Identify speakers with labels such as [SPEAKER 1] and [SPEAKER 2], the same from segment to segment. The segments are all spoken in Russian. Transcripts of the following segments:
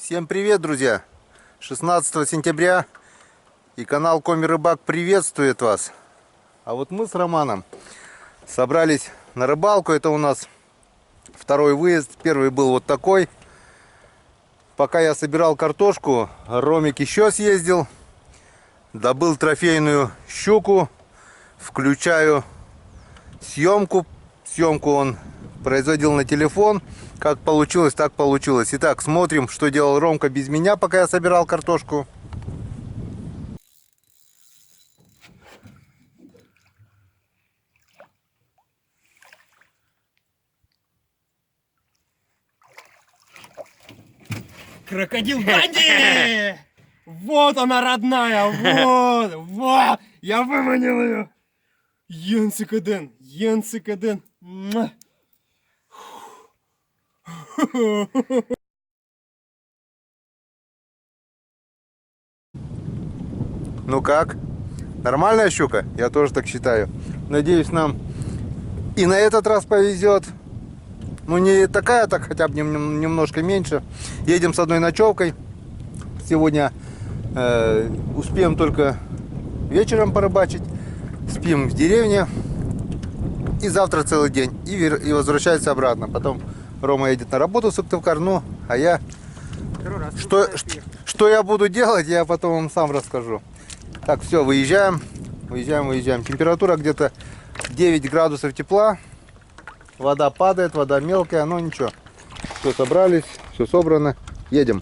[SPEAKER 1] Всем привет, друзья! 16 сентября и канал Коми Рыбак приветствует вас. А вот мы с Романом собрались на рыбалку. Это у нас второй выезд. Первый был вот такой. Пока я собирал картошку, Ромик еще съездил. Добыл трофейную щуку. Включаю съемку. Съемку он производил на телефон. Как получилось, так получилось. Итак, смотрим, что делал Ромка без меня, пока я собирал картошку.
[SPEAKER 2] Крокодил Данди! Вот она, родная! Вот! Я выманил ее! Янцикаден! Янцикаден!
[SPEAKER 1] Ну как? Нормальная щука? Я тоже так считаю. Надеюсь, нам и на этот раз повезет. Ну, не такая, так хотя бы немножко меньше. Едем с одной ночевкой. Сегодня успеем только вечером порыбачить. Спим в деревне. И завтра целый день. И возвращается обратно. Потом Рома едет на работу в Сыктывкар. Ну, а я... Что я буду делать, я потом вам сам расскажу. Так, все, выезжаем. Выезжаем. Температура где-то 9 градусов тепла. Вода падает, вода мелкая, но ничего. Все собрались, все собрано. Едем.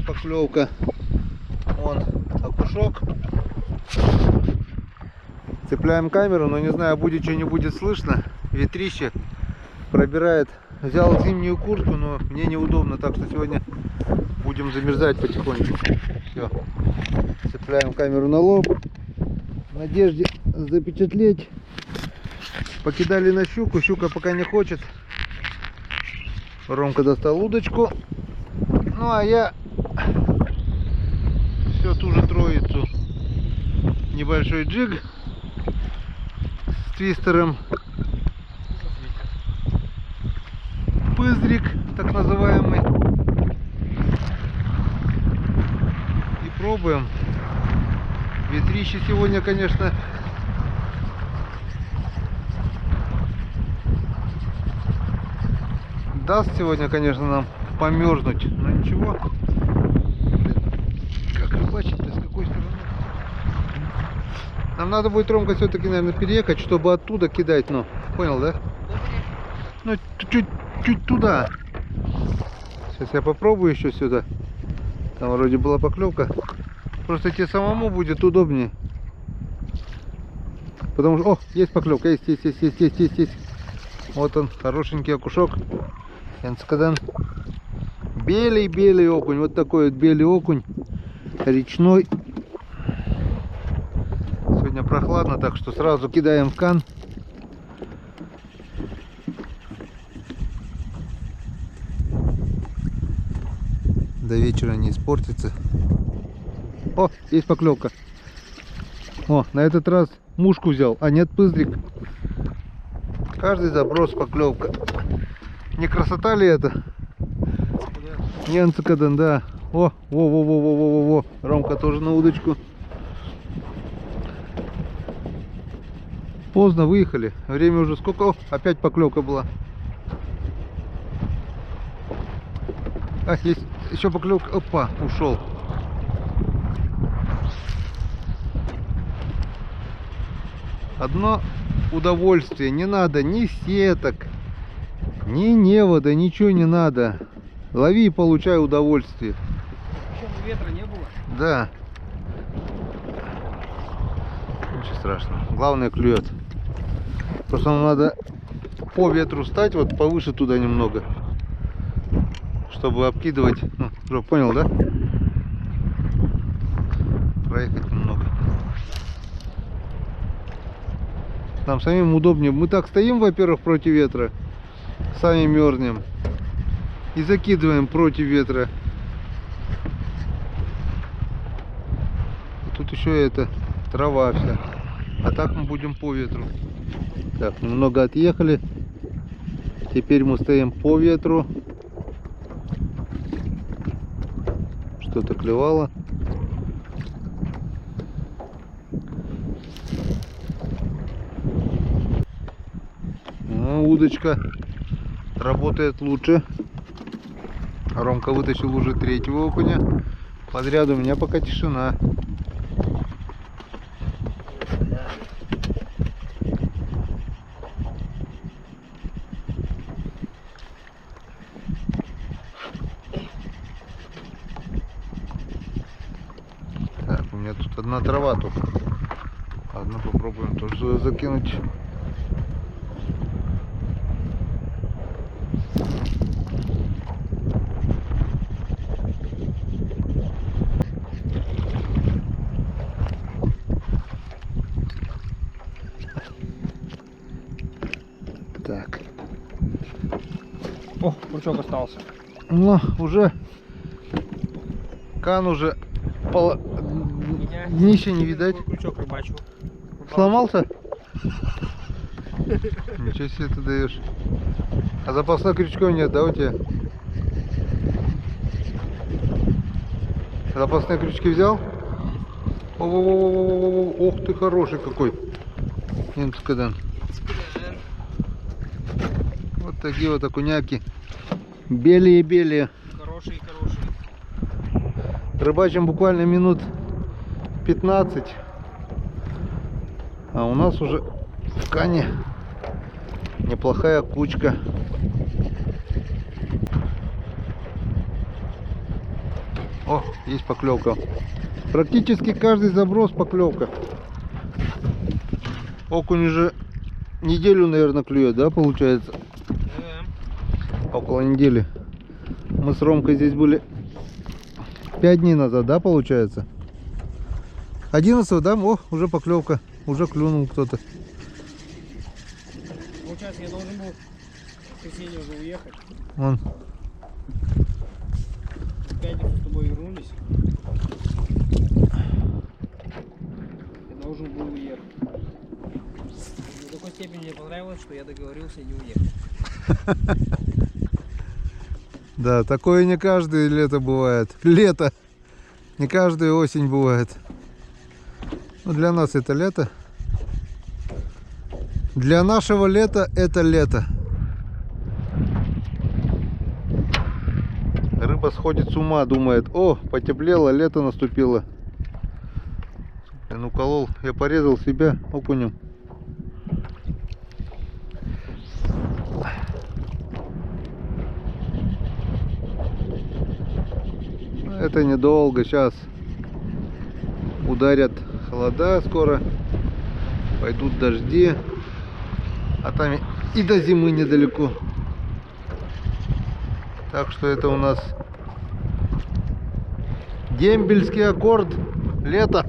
[SPEAKER 1] Поклевка. Вон окушок. Цепляем камеру, но не знаю, будет что, не будет слышно. Ветрище пробирает. Взял зимнюю куртку, но мне неудобно, так что сегодня будем замерзать потихоньку. Все. Цепляем камеру на лоб. В надежде запечатлеть. Покидали на щуку. Щука пока не хочет. Ромка достал удочку. Ну а я все ту же троицу. Небольшой джиг с твистером. Пыздрик, так называемый. И пробуем. Ветрище сегодня, конечно, даст сегодня, конечно, нам померзнуть, но ничего. Как рыбачить-то, с какой стороны? Нам надо будет, Ромка, все-таки, наверное, переехать, чтобы оттуда кидать, ну, понял, да? Ну, чуть туда. Сейчас я попробую еще сюда. Там вроде была поклевка. Просто тебе самому будет удобнее. Потому что, о, есть поклевка, есть. Вот он, хорошенький окушок. Янцикаден. Белый окунь, вот такой вот белый окунь, речной. Сегодня прохладно, так что сразу кидаем в кан. До вечера не испортится. О, есть поклевка. О, на этот раз мушку взял, а нет, пыздрик. Каждый заброс поклевка. Не красота ли это? Янцикаден, да. Во. Ромка тоже на удочку. Поздно выехали. Время уже сколько? О, опять поклевка была. А, есть еще поклевка. Опа, ушел. Одно удовольствие. Не надо ни сеток, ни невода, ничего не надо. Лови и получай удовольствие.
[SPEAKER 2] Причем ветра не было?
[SPEAKER 1] Да. Ничего страшного. Главное, клюет. Просто нам надо по ветру стать, вот повыше туда немного. Чтобы обкидывать. Ну, уже понял, да? Нам самим удобнее. Мы так стоим, во-первых, против ветра, сами мерзнем. И закидываем против ветра. Тут еще это трава вся. А так мы будем по ветру. Так, немного отъехали. Теперь мы стоим по ветру. Что-то клевало. Ну, удочка работает лучше. Ромка вытащил уже третьего окуня. Подряд у меня пока тишина. Так, у меня тут одна трава только. Ладно, попробуем тоже закинуть. Так.
[SPEAKER 2] О, крючок остался.
[SPEAKER 1] Ну, уже кан уже днище не видать.
[SPEAKER 2] Крючок рыбачу.
[SPEAKER 1] Сломался? Ничего себе ты даешь. А запасных крючков нет, да, у тебя? Запасные крючки взял? Ох ты хороший какой. Немцкадан. Вот такие вот окуняки. Белые-белые.
[SPEAKER 2] Хороший.
[SPEAKER 1] Рыбачим буквально минут 15. А у нас уже в кане неплохая кучка. О, есть поклевка. Практически каждый заброс поклевка. Окунь уже неделю, наверное, клюет, да, получается?
[SPEAKER 2] Да.
[SPEAKER 1] Около недели. Мы с Ромкой здесь были 5 дней назад, да, получается? 11, да? О, уже поклевка. Уже клюнул кто-то.
[SPEAKER 2] Получается, я должен был в воскресенье уже уехать.
[SPEAKER 1] Вон.
[SPEAKER 2] В пятницу с тобой вернулись. Я должен был уехать. До такой степени мне понравилось, что я договорился не уехать.
[SPEAKER 1] Да, такое не каждое лето бывает. Лето. Не каждая осень бывает. Но для нас это лето. Для нашего лета это лето. Рыба сходит с ума, думает: о, потеплело, лето наступило. Блин, уколол. Я порезал себя окунем. Это недолго. Сейчас ударят холода скоро. Пойдут дожди. А там и до зимы недалеко. Так что это у нас дембельский аккорд. Лето.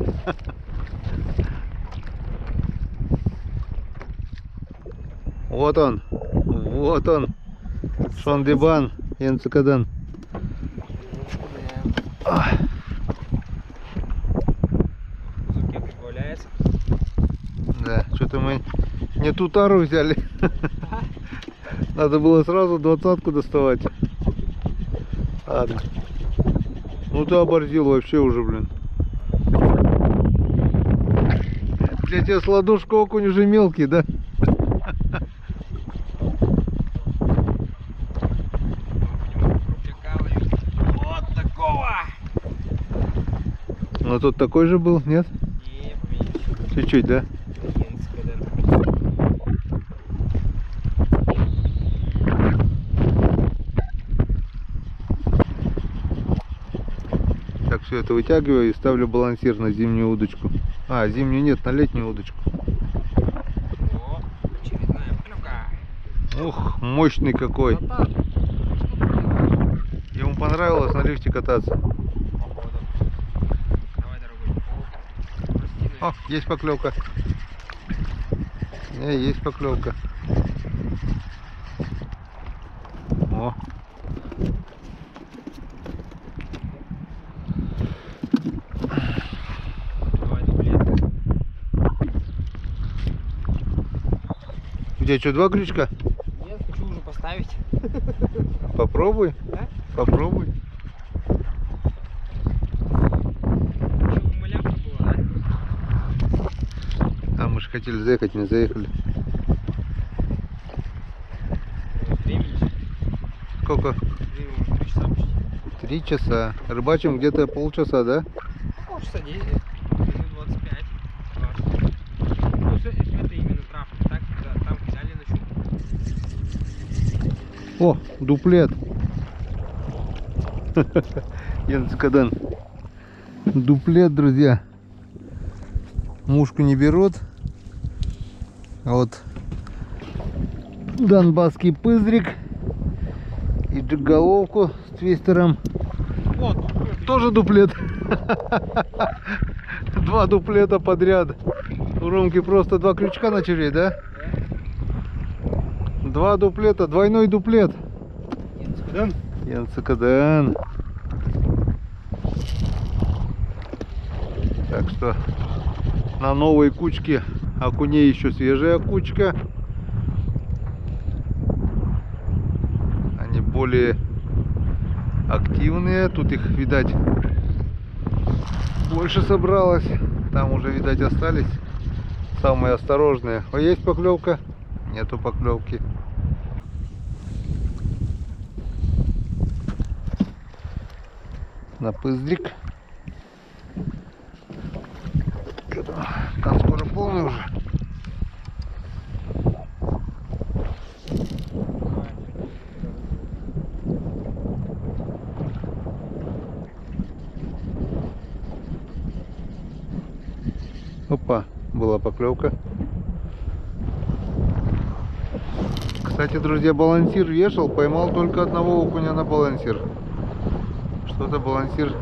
[SPEAKER 1] Вот он. Вот он. Шондибан. Янцикадан.
[SPEAKER 2] Зубки прибавляется.
[SPEAKER 1] Да, что-то мы не ту тару взяли. Надо было сразу 20-ку доставать. Ладно. Ну ты оборзил вообще уже, блин. Для тебя с ладошку окунь уже мелкий, да?
[SPEAKER 2] Вот такого!
[SPEAKER 1] Но тут такой же был, нет?
[SPEAKER 2] Не, поменьше.
[SPEAKER 1] Чуть-чуть, да? Так, все это вытягиваю и ставлю балансир на зимнюю удочку. А, зимнюю нет, на летнюю удочку.
[SPEAKER 2] О, очередная клюка.
[SPEAKER 1] Ух, мощный какой. Ему понравилось на лифте кататься.
[SPEAKER 2] Походу. Давай, дорогой. О,
[SPEAKER 1] О, есть поклевка. Не, есть поклевка. О.
[SPEAKER 2] Давай, дуплет.
[SPEAKER 1] У тебя что, 2 крючка?
[SPEAKER 2] Нет, хочу уже поставить.
[SPEAKER 1] Попробуй.
[SPEAKER 2] Да?
[SPEAKER 1] Попробуй.
[SPEAKER 2] Чтобы малявка была, да?
[SPEAKER 1] А мы же хотели заехать, не заехали.
[SPEAKER 2] Времени.
[SPEAKER 1] Сколько?
[SPEAKER 2] Время уже 3 часа почти.
[SPEAKER 1] 3 часа. Рыбачим где-то полчаса, да?
[SPEAKER 2] Полчаса 10. Минут 25. 20. Ну, это именно травка. Так, да, там кидали на щуку.
[SPEAKER 1] О, дуплет. Янцкадан. Дуплет, друзья. Мушку не берут. А вот донбасский пыздрик и джиголовку с твистером.
[SPEAKER 2] О, дуплет.
[SPEAKER 1] Тоже дуплет. 2 дуплета подряд. У Ромки просто 2 крючка на червей, да? 2 дуплета, двойной дуплет.
[SPEAKER 2] Янцкадан.
[SPEAKER 1] Янцкадан. Так что на новой кучке окуней еще свежая кучка. Они более активные. Тут их, видать, больше собралось. Там уже, видать, остались самые осторожные. А есть поклевка? Нету поклевки. На пыздрик. Что-то там скоро полный уже. Опа, была поклевка. Кстати, друзья, балансир вешал, поймал только одного окуня на балансир. Что-то балансир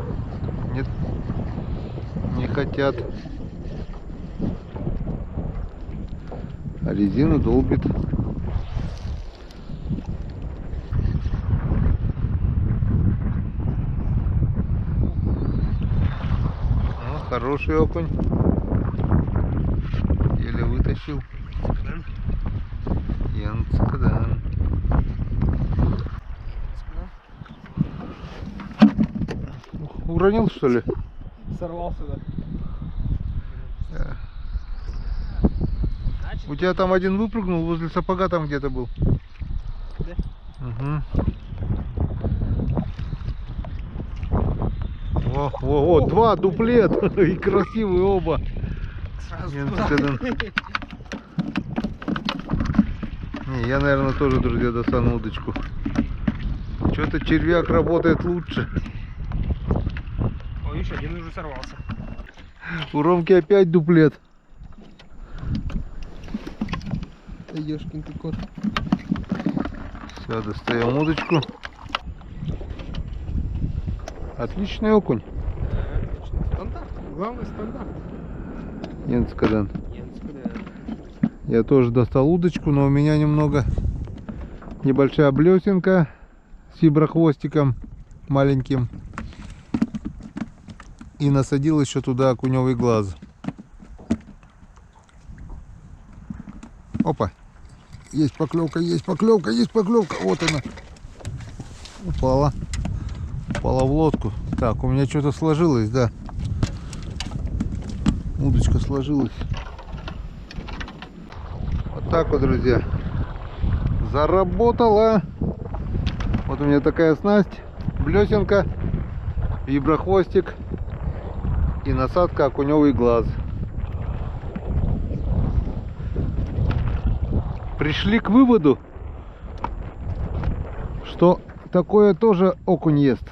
[SPEAKER 1] не хотят. А резину долбит. О, хороший окунь. Еле вытащил. Янцкадан. Уронил, что ли?
[SPEAKER 2] Сорвался, да.
[SPEAKER 1] У тебя там один выпрыгнул, возле сапога там где-то был.
[SPEAKER 2] Да?
[SPEAKER 1] Угу. О, 2 дуплет. И красивые оба.
[SPEAKER 2] Сразу
[SPEAKER 1] Янцкадан. Не, я, наверное, тоже, друзья, достану удочку. Что-то червяк работает лучше.
[SPEAKER 2] О, видишь, один уже сорвался.
[SPEAKER 1] У Ромки опять дуплет.
[SPEAKER 2] Ешкин ты кот.
[SPEAKER 1] Все, достаем удочку. Отличный окунь.
[SPEAKER 2] Стандарт. Главный стандарт.
[SPEAKER 1] Янцкадан.
[SPEAKER 2] Янцкадан.
[SPEAKER 1] Я тоже достал удочку, но у меня немного небольшая блесенка с виброхвостиком маленьким. И насадил еще туда окуневый глаз. Опа. Есть поклевка, есть поклевка, есть поклевка. Вот она. Упала. Упала в лодку. Так, у меня что-то сложилось, да. Удочка сложилась. Вот так вот, друзья. Заработала. Вот у меня такая снасть. Блесенка, виброхвостик и насадка окуневый глаз. Пришли к выводу, что такое тоже окунь ест.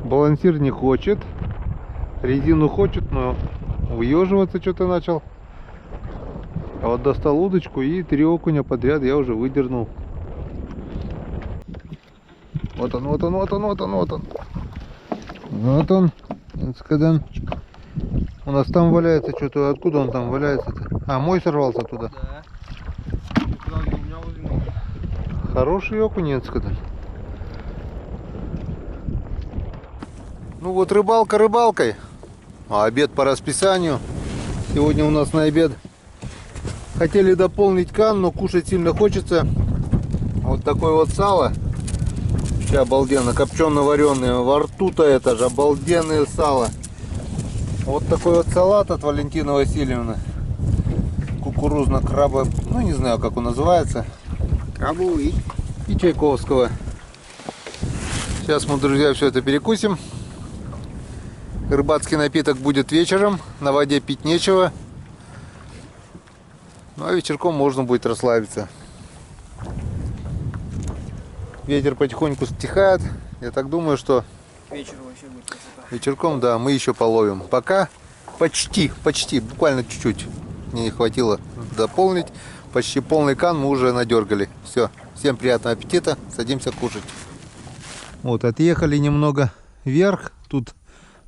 [SPEAKER 1] Балансир не хочет, резину хочет, но выеживаться что-то начал. А вот достал удочку и 3 окуня подряд я уже выдернул. Вот он, вот он, вот он, вот он, вот он. Вот он, Янцкадан. У нас там валяется что-то. Откуда он там валяется-то? А, мой сорвался туда.
[SPEAKER 2] Да. У меня возле ноги.
[SPEAKER 1] Хороший окунец когда. Ну вот рыбалка рыбалкой, а обед по расписанию. Сегодня у нас на обед хотели дополнить кан, но кушать сильно хочется. Вот такое вот сало. Вообще обалденно, копчено-вареное. Во рту-то это же обалденное сало. Вот такой вот салат от Валентины Васильевны. Кукурузно-крабовый, ну не знаю как он называется.
[SPEAKER 2] Крабовый.
[SPEAKER 1] И Чайковского. Сейчас мы, друзья, все это перекусим. Рыбацкий напиток будет вечером. На воде пить нечего. Ну а вечерком можно будет расслабиться. Ветер потихоньку стихает. Я так думаю, что
[SPEAKER 2] Вечер вообще будет красота.
[SPEAKER 1] вечерком, да, мы еще половим. Пока почти, буквально чуть-чуть. Мне не хватило дополнить. Почти полный кан мы уже надергали. Все. Всем приятного аппетита. Садимся кушать. Вот, отъехали немного вверх. Тут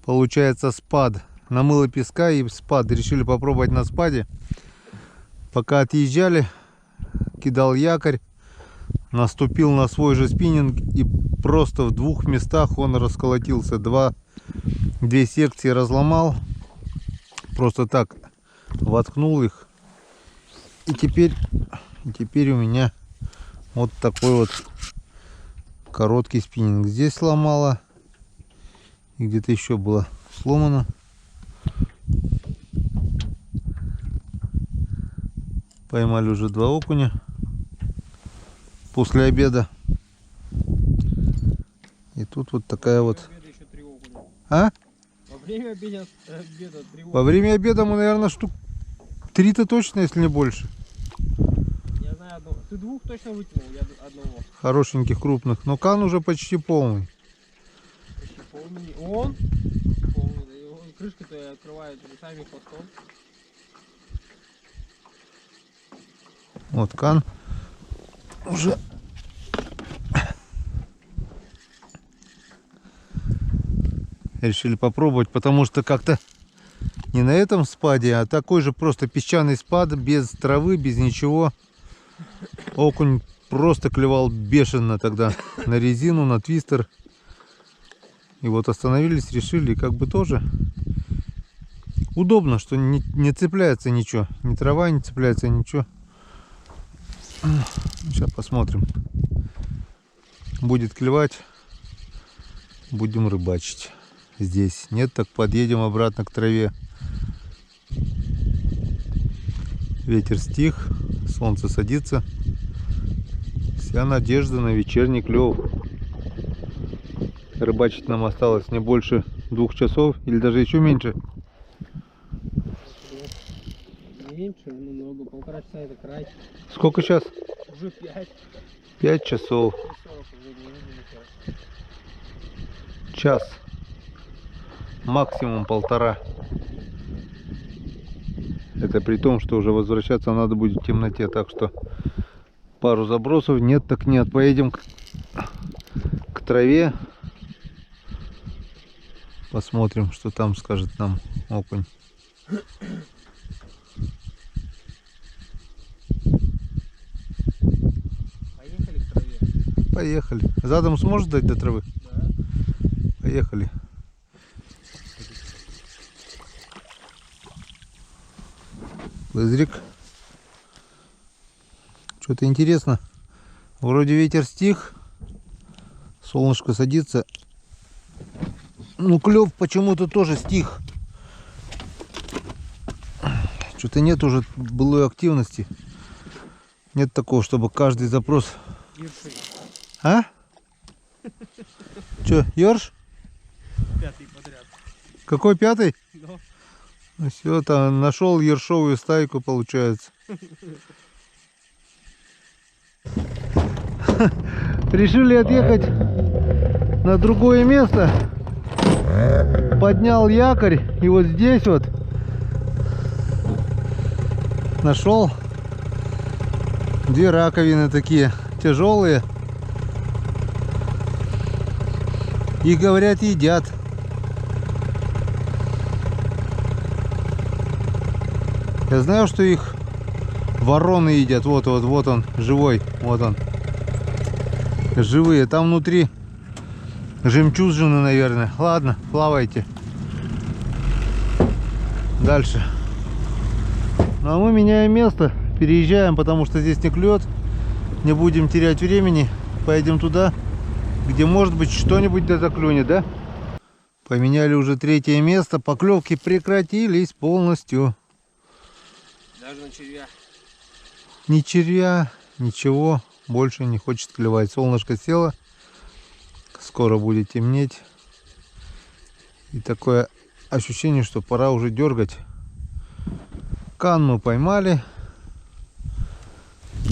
[SPEAKER 1] получается спад. Намыло песка и спад. Решили попробовать на спаде. Пока отъезжали, кидал якорь. Наступил на свой же спиннинг. И просто в двух местах он расколотился. Две секции разломал. Просто так воткнул их. И теперь у меня вот такой вот короткий спиннинг. Здесь сломало. И где-то еще было сломано. Поймали уже 2 окуня после обеда. И тут вот такая вот. А?
[SPEAKER 2] Во время обеда 3
[SPEAKER 1] Во время обеда мы, наверное, штук 3-то точно, если не больше.
[SPEAKER 2] Я знаю одного. Ты 2 точно вытянул, я одного.
[SPEAKER 1] Хорошеньких, крупных. Но кан уже почти полный.
[SPEAKER 2] Почти полный. Он полный, да, его крышка-то открывает руками хвостом.
[SPEAKER 1] Вот кан уже решили попробовать, потому что как-то не на этом спаде, а такой же просто песчаный спад, без травы, без ничего. Окунь просто клевал бешено тогда на резину, на твистер. И вот остановились, решили, как бы тоже удобно, что не цепляется ничего, ни трава не цепляется, ничего. Сейчас посмотрим. Будет клевать, будем рыбачить здесь. Нет, так подъедем обратно к траве. Ветер стих, солнце садится. Вся надежда на вечерний клев. Рыбачить нам осталось не больше 2 часов или даже еще меньше.
[SPEAKER 2] Меньше, немного, 1,5 часа это край.
[SPEAKER 1] Сколько сейчас?
[SPEAKER 2] Уже 5.
[SPEAKER 1] 5 часов.
[SPEAKER 2] 6:40 уже не видно.
[SPEAKER 1] Час. Максимум 1,5. Это при том, что уже возвращаться надо будет в темноте. Так что пару забросов. Нет, так нет. Поедем к траве. Посмотрим, что там скажет нам окунь.
[SPEAKER 2] Поехали к траве.
[SPEAKER 1] Поехали. Задом сможешь дать до травы?
[SPEAKER 2] Да.
[SPEAKER 1] Поехали. Лазрик. Что-то интересно. Вроде ветер стих. Солнышко садится. Ну, клев почему-то тоже стих. Что-то нет уже былой активности. Нет такого, чтобы каждый запрос...
[SPEAKER 2] Ерши.
[SPEAKER 1] А? Че, ерш?
[SPEAKER 2] 5-й подряд.
[SPEAKER 1] Какой 5-й?
[SPEAKER 2] Да.
[SPEAKER 1] Все, там нашел ершовую стайку, получается. Решили отъехать на другое место. Поднял якорь и вот здесь вот нашел 2 раковины такие тяжелые. И говорят, едят. Я знаю, что их вороны едят. Вот он, живой. Вот он. Живые. Там внутри жемчужины, наверное. Ладно, плавайте. Дальше. Ну, а мы меняем место. Переезжаем, потому что здесь не клюет. Не будем терять времени. Поедем туда, где может быть что-нибудь да заклюнет, да? Поменяли уже третье место. Поклевки прекратились полностью.
[SPEAKER 2] Даже на червя.
[SPEAKER 1] Ни червя, ничего больше не хочет клевать. Солнышко село. Скоро будет темнеть. И такое ощущение, что пора уже дергать. Кан мы поймали.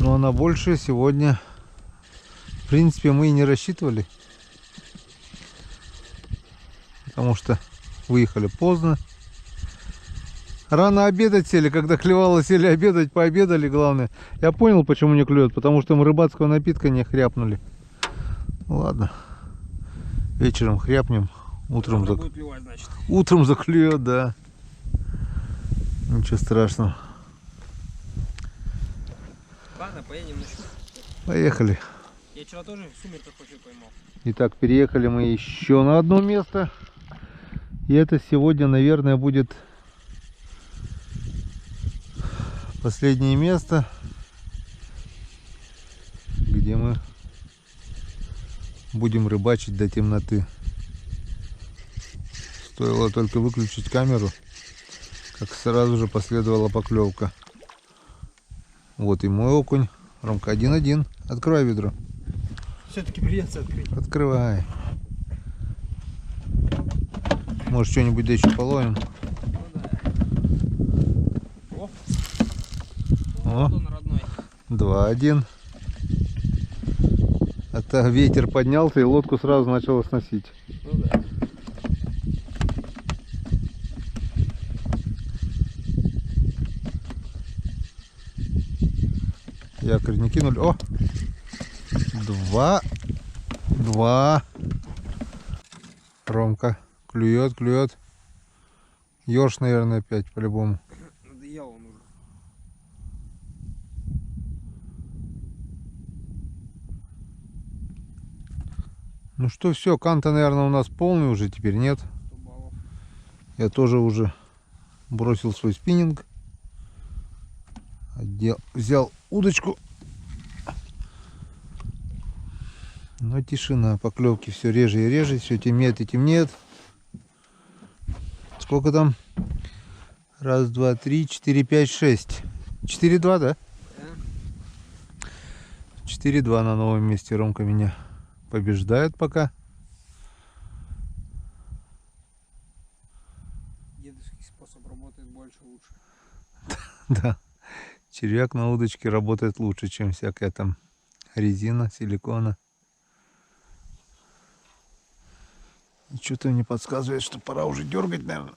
[SPEAKER 1] Но на больше сегодня, в принципе, мы и не рассчитывали. Потому что выехали поздно. Рано обедать сели, когда клевало, сели обедать, пообедали, главное. Я понял, почему не клюет, потому что мы рыбацкого напитка не хряпнули. Ладно, вечером хряпнем, утром,
[SPEAKER 2] Будет клевать, значит.
[SPEAKER 1] утром заклюет, да. Ничего страшного.
[SPEAKER 2] Ладно, поедем на щуку.
[SPEAKER 1] Поехали.
[SPEAKER 2] Я вчера тоже в сумерках почти поймал.
[SPEAKER 1] Итак, переехали мы еще на одно место. И это сегодня, наверное, будет последнее место, где мы будем рыбачить до темноты. Стоило только выключить камеру, как сразу же последовала поклевка. Вот и мой окунь. Ромка, 1-1. Открывай ведро.
[SPEAKER 2] Все-таки придется открыть.
[SPEAKER 1] Открывай. Может, что-нибудь да еще половим.
[SPEAKER 2] О,
[SPEAKER 1] О,
[SPEAKER 2] вот он родной.
[SPEAKER 1] 2-1. Это ветер поднялся и лодку сразу начало сносить.
[SPEAKER 2] Ну да.
[SPEAKER 1] Якорь не кинули. О! 2-2. Ромка клюет, клюет. Ёрш, наверное, опять по-любому.
[SPEAKER 2] Надоел он уже.
[SPEAKER 1] Ну что, все, канта, наверное, у нас полный уже, теперь нет.
[SPEAKER 2] 100 баллов.
[SPEAKER 1] Я тоже уже бросил свой спиннинг. Взял удочку. Но тишина, поклевки все реже и реже, все темнеет и темнеет. Сколько там? Раз, два, три, 4, 5, 6. 4-2, да?
[SPEAKER 2] Да.
[SPEAKER 1] 4-2 на новом месте. Ромка меня побеждает пока.
[SPEAKER 2] Дедовский способ работает больше, лучше.
[SPEAKER 1] Да. Червяк на удочке работает лучше, чем всякая там резина, силикона. И что-то мне подсказывает, что пора уже дергать, наверное.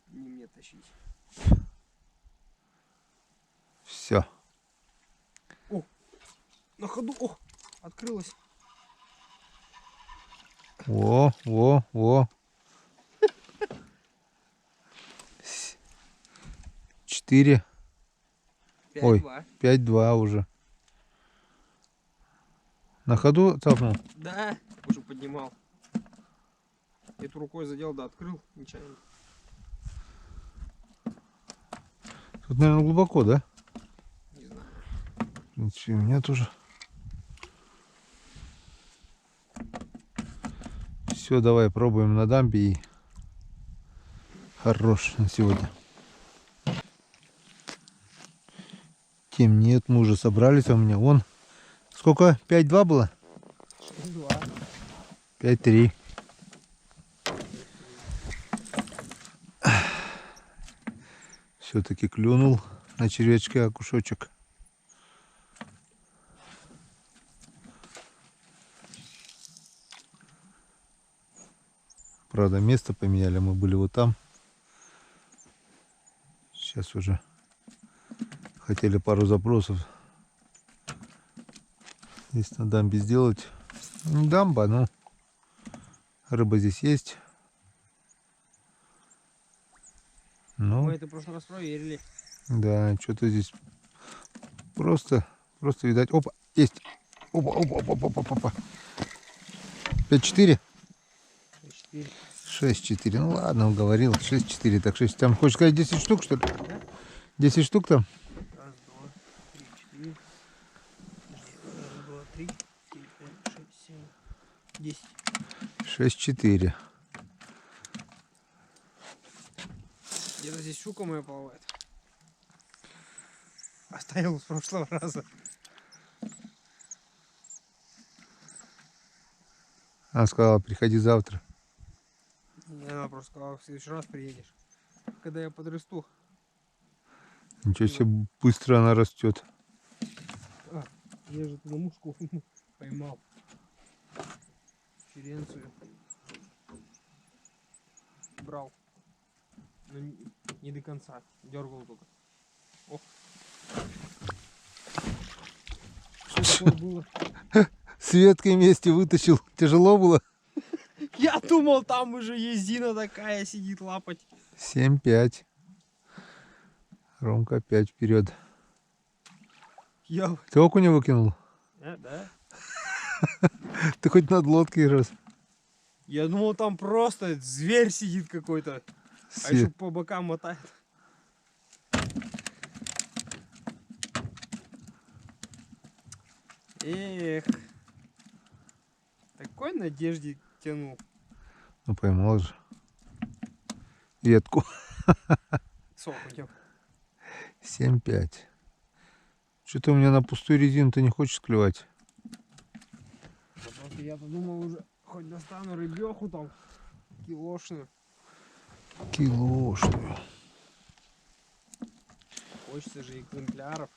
[SPEAKER 2] Не мне тащить.
[SPEAKER 1] Все.
[SPEAKER 2] О, на ходу, о, открылась.
[SPEAKER 1] Во. 4. Ой,
[SPEAKER 2] 5-2.
[SPEAKER 1] 5-2 уже. На ходу цапнул?
[SPEAKER 2] Да, уже поднимал. Эту рукой задел, да, открыл, нечаянно.
[SPEAKER 1] Тут, наверное, глубоко, да?
[SPEAKER 2] Не знаю.
[SPEAKER 1] Ничего, у меня тоже. Все, давай пробуем на дамбе и хорош на сегодня. Темнеет, мы уже собрались, а у меня вон. Сколько? 5-2 было?
[SPEAKER 2] 2.
[SPEAKER 1] 5-3. Все-таки клюнул на червячке окушочек. Правда, место поменяли, мы были вот там. Сейчас уже хотели пару забросов здесь на дамбе сделать. Не дамба, но рыба здесь есть. Ну,
[SPEAKER 2] Мы это в прошлый раз проверили.
[SPEAKER 1] да, что-то здесь просто видать. Опа, есть. Опа, опа, опа, опа, опа, опа. 5-4?
[SPEAKER 2] 4.
[SPEAKER 1] 6-4. Ну ладно, уговорил. 6-4. Так 6. Там хочешь сказать 10 штук, что ли?
[SPEAKER 2] Да?
[SPEAKER 1] 10 штук там?
[SPEAKER 2] Раз, два, три, четыре. Раз, два, три, четыре, пять, шесть, семь, 10.
[SPEAKER 1] 6-4.
[SPEAKER 2] Где-то здесь щука моя плавает. Оставил с прошлого раза.
[SPEAKER 1] Она сказала, приходи завтра.
[SPEAKER 2] И она просто сказала, в следующий раз приедешь. Когда я подрасту.
[SPEAKER 1] Ничего себе, быстро она растет.
[SPEAKER 2] Я же туда мушку поймал. Ференцию. Брал. Но не до конца. Дергал только. О. Что такое было?
[SPEAKER 1] С веткой вместе вытащил. Тяжело было?
[SPEAKER 2] Я думал, там уже есть Зина такая сидит лапать.
[SPEAKER 1] 7-5. Ромка опять вперед.
[SPEAKER 2] Я...
[SPEAKER 1] Ты окуня выкинул?
[SPEAKER 2] Да?
[SPEAKER 1] Ты хоть над лодкой раз.
[SPEAKER 2] Я думал, там просто зверь сидит какой-то. А еще по бокам мотает. Эх. Такой надежде тянул.
[SPEAKER 1] Ну поймал же. Ветку.
[SPEAKER 2] С окунем.
[SPEAKER 1] 7-5. Что-то у меня на пустую резину-то не хочешь клевать.
[SPEAKER 2] Просто я-то думал уже, хоть достану рыбеху там, килошную.
[SPEAKER 1] Килошную.
[SPEAKER 2] Хочется же экземпляров.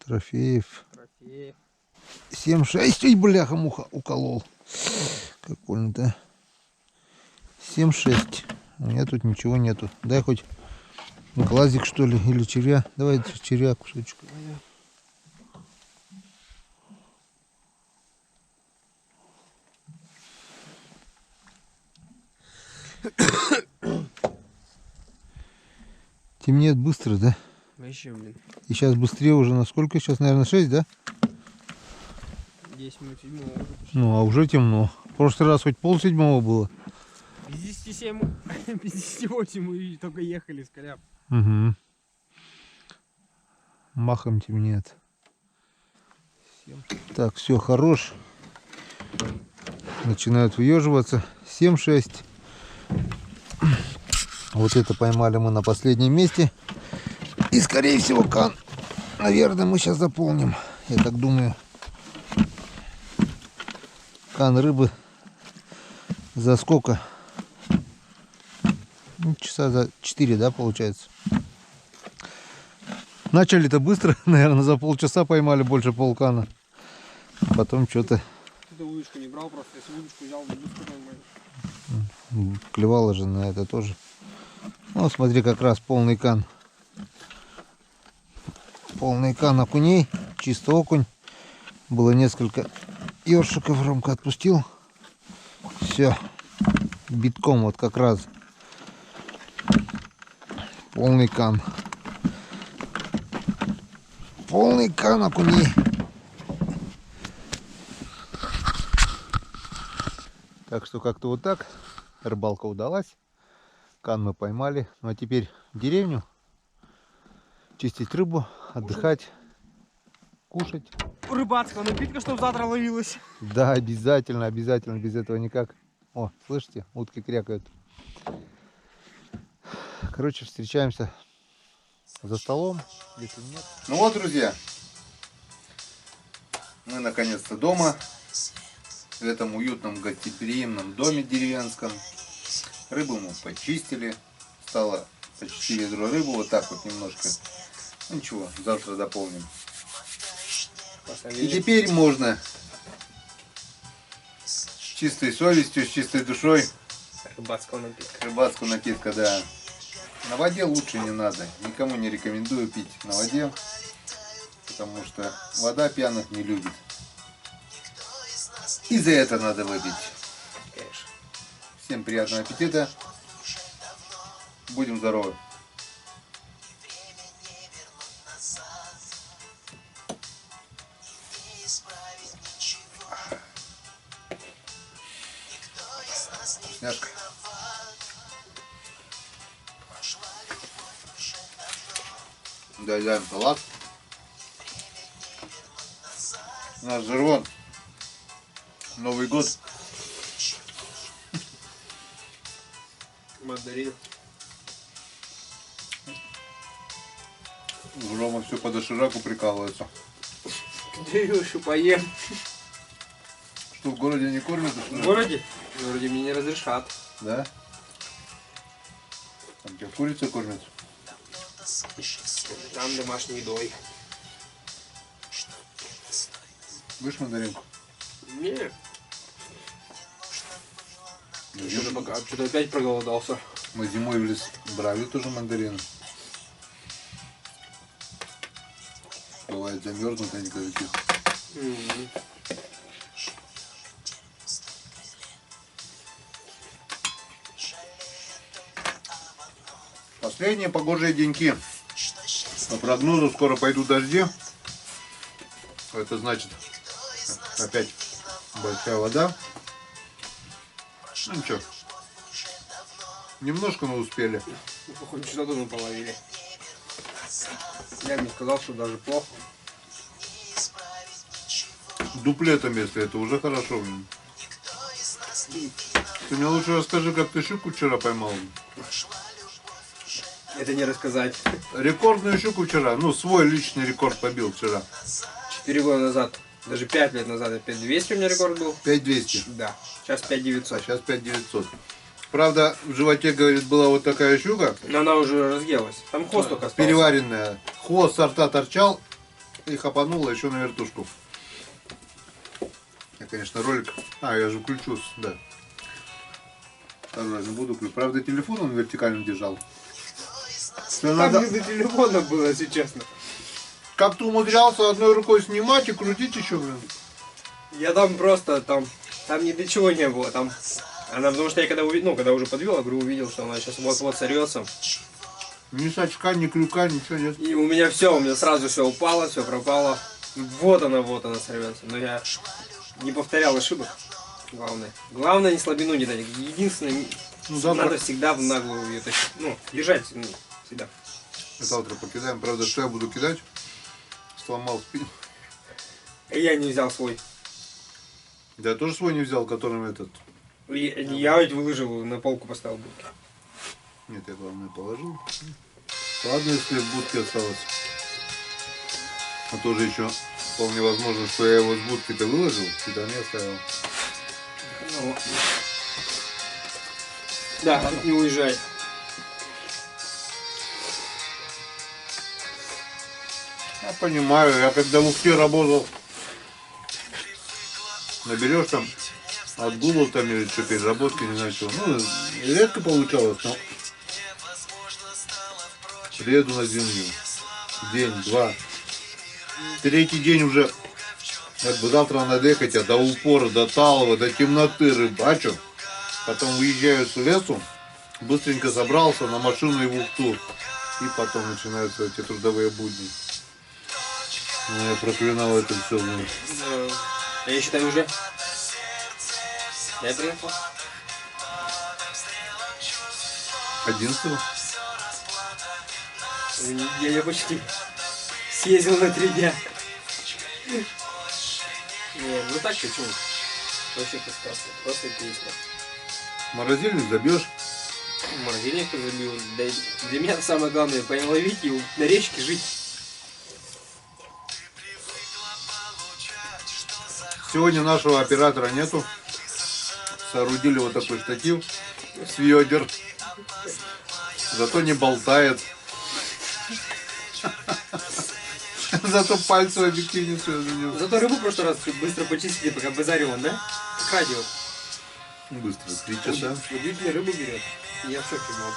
[SPEAKER 1] Трофеев.
[SPEAKER 2] Трофеев.
[SPEAKER 1] 7-6. Ой, бляха-муха, уколол. Как больно-то. 7-6. У меня тут ничего нету. Дай хоть глазик, что ли, или червя. Давай червя кусочек. Темнеет быстро, да?
[SPEAKER 2] Вообще, блин.
[SPEAKER 1] И сейчас быстрее уже на сколько? Сейчас, наверное, 6, да?
[SPEAKER 2] 10 минут 7 уже.
[SPEAKER 1] Ну, а уже темно. В прошлый раз хоть 6:30 было.
[SPEAKER 2] Без 10 7, без 10 8 мы только ехали с Коляп.
[SPEAKER 1] Угу. Махом темнеет. Так, все, хорош. Начинают выеживаться. 7-6. Вот это поймали мы на последнем месте. И скорее всего кан, наверное, мы сейчас заполним. Я так думаю. Кан рыбы за сколько? Ну, часа за 4, да, получается? Начали-то быстро, наверное, за полчаса поймали больше полкана. Потом что-то...
[SPEAKER 2] Ты удочку не брал просто, если удочку взял, бы быстро поймали.
[SPEAKER 1] Клевало же на это тоже. Ну, смотри, как раз полный кан. Полный кан окуней, чисто окунь. Было несколько ёршиков, Ромка отпустил. Все, битком вот как раз. Полный кан. Полный кан окуней. Так что как-то вот так. Рыбалка удалась. Кан мы поймали. Ну а теперь в деревню. Чистить рыбу, отдыхать, кушать.
[SPEAKER 2] Рыбацкого напитка, чтобы завтра ловилась.
[SPEAKER 1] Да, обязательно, обязательно. Без этого никак. О, слышите? Утки крякают. Короче, встречаемся за столом, если нет. Ну вот, друзья. Мы наконец-то дома. В этом уютном гостеприимном доме деревенском. Рыбу мы почистили. Стало почти ведро рыбы. Вот так вот немножко. Ну ничего, завтра дополним. И теперь можно с чистой совестью, с чистой душой.
[SPEAKER 2] Рыбацкого напитка.
[SPEAKER 1] Рыбацкого напитка, да. На воде лучше не надо. Никому не рекомендую пить на воде. Потому что вода пьяных не любит. И за это надо выпить.
[SPEAKER 2] Конечно.
[SPEAKER 1] Всем приятного аппетита. Будем здоровы. Вкусняшка. Доедаем салат. Наш Жервон. Новый год.
[SPEAKER 2] Мандарин.
[SPEAKER 1] Рома все по дошираку прикалывается.
[SPEAKER 2] Где его еще поем?
[SPEAKER 1] Что, в городе не кормят?
[SPEAKER 2] В городе? В городе мне не разрешат.
[SPEAKER 1] Да? А где курица кормят?
[SPEAKER 2] Там домашней едой.
[SPEAKER 1] Будешь мандаринку?
[SPEAKER 2] Не.
[SPEAKER 1] Мы
[SPEAKER 2] Что-то опять проголодался.
[SPEAKER 1] зимой в лес брали тоже мандарины. Бывает замерзнут они каких. Последние погожие деньки. По прогнозу скоро пойдут дожди. Это значит опять большая вода. Ну ничего. Немножко мы успели.
[SPEAKER 2] Хоть что-то мы половили. Я бы не сказал, что даже плохо.
[SPEAKER 1] Дуплетом, если это уже хорошо. Ты мне лучше расскажи, как ты щуку вчера поймал.
[SPEAKER 2] Это не рассказать.
[SPEAKER 1] Рекордную щуку вчера. Ну, свой личный рекорд побил вчера.
[SPEAKER 2] 4 года назад, даже 5 лет назад, 5200 у меня рекорд был.
[SPEAKER 1] 5200.
[SPEAKER 2] Да. Сейчас
[SPEAKER 1] А
[SPEAKER 2] 5900.
[SPEAKER 1] сейчас 5900. Правда, в животе, говорит, была вот такая щука.
[SPEAKER 2] Но она уже разъелась. Там хвост только остался.
[SPEAKER 1] Переваренная. Хвост со рта торчал и хапанула еще на вертушку. Я, конечно, ролик... я же включу, да. Второй раз не буду включать. Правда, телефон он вертикально держал.
[SPEAKER 2] Там
[SPEAKER 1] Надо...
[SPEAKER 2] не до телефона было, если честно.
[SPEAKER 1] Как ты умудрялся одной рукой снимать и крутить еще, блин.
[SPEAKER 2] Я там просто, там ни до чего не было. Там она, потому что я когда увидел, когда уже подвел, я говорю, увидел, что она сейчас вот-вот сорвется.
[SPEAKER 1] Ни сачка, ни крюка, ничего нет.
[SPEAKER 2] И у меня сразу все упало, все пропало. Вот она сорвется. Но я не повторял ошибок. Главное не слабину не дать. Единственное, надо всегда в наглую ее тащить. Держать всегда.
[SPEAKER 1] Завтра покидаем. Правда, что я буду кидать? Сломал спину.
[SPEAKER 2] Я не взял свой.
[SPEAKER 1] Да я тоже свой не взял, которым этот...
[SPEAKER 2] Я ведь выложил, на полку поставил будки.
[SPEAKER 1] Нет, я главное положил. Ладно, если в будке осталось. А тоже еще вполне возможно, что я его с будки-то выложил, сюда не оставил.
[SPEAKER 2] Да, не уезжай.
[SPEAKER 1] Я понимаю, я когда в Ухте работал, наберешь там отгулов там или что, переработки, не знаю чего. Редко получалось, но приеду на землю. День, два. Третий день уже, как бы завтра надо ехать, до упора, до Талова, до темноты рыбачу. Потом уезжаю с лесу, быстренько забрался на машину и в Ухту. И потом начинаются эти трудовые будни. Я проклинал это все.
[SPEAKER 2] Я считаю уже. Я приехал.
[SPEAKER 1] 11-го.
[SPEAKER 2] Я почти съездил на 3 дня. Не, так почему? Вообще сказка. Просто песня.
[SPEAKER 1] Морозильник забьешь.
[SPEAKER 2] Морозильник забил. Для меня самое главное половить и на речке жить.
[SPEAKER 1] Сегодня нашего оператора нету. Соорудили вот такой штатив с ведер. Зато не болтает. Зато пальцы в объективе не.
[SPEAKER 2] Зато рыбу в прошлый раз быстро почистили, пока базарил он, да? Как радио.
[SPEAKER 1] Быстро, 3 часа.
[SPEAKER 2] Водитель рыбу берет. Я в шоке был.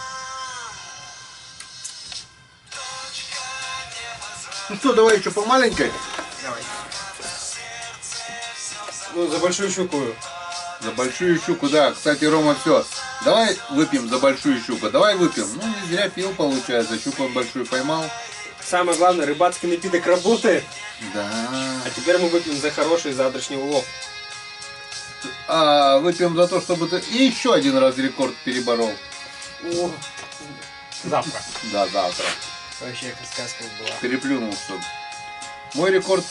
[SPEAKER 1] Ну что, давай еще по маленькой.
[SPEAKER 2] Давай. За большую щуку
[SPEAKER 1] За большую щуку, да. Кстати, Рома, все. Давай выпьем за большую щуку. Давай выпьем. Ну, не зря пил, получается. Щуку он большую поймал.
[SPEAKER 2] Самое главное, рыбацкий напиток работает.
[SPEAKER 1] Да.
[SPEAKER 2] А теперь мы выпьем за хороший завтрашний улов.
[SPEAKER 1] А выпьем за то, чтобы ты и еще один раз рекорд переборол.
[SPEAKER 2] О, завтра.
[SPEAKER 1] Да, завтра.
[SPEAKER 2] Вообще, как сказка была.
[SPEAKER 1] Переплюнул что. Мой рекорд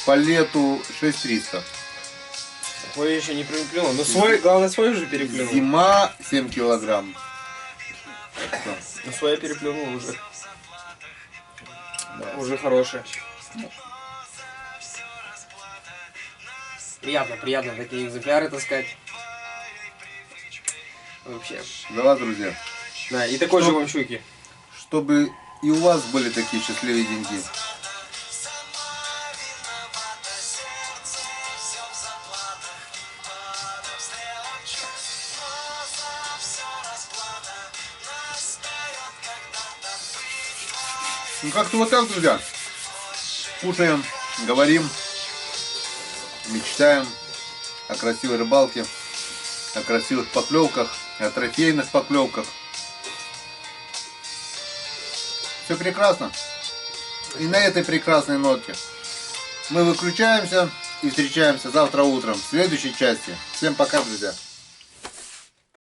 [SPEAKER 1] по лету 6300.
[SPEAKER 2] Твой еще не переплюнул. Но свой, главное, свой уже переплюнул.
[SPEAKER 1] Зима 7 килограмм.
[SPEAKER 2] Ну, свой я переплюнул уже.
[SPEAKER 1] Да.
[SPEAKER 2] Уже хорошая. Приятно такие экземпляры таскать. Вообще.
[SPEAKER 1] За вас, друзья.
[SPEAKER 2] Да, и такой же вам щуки.
[SPEAKER 1] Чтобы и у вас были такие счастливые деньги. Ну как-то вот так, друзья. Кушаем, говорим, мечтаем о красивой рыбалке, о красивых поклевках, о трофейных поклевках. Все прекрасно. И на этой прекрасной ноте мы выключаемся и встречаемся завтра утром в следующей части. Всем пока, друзья.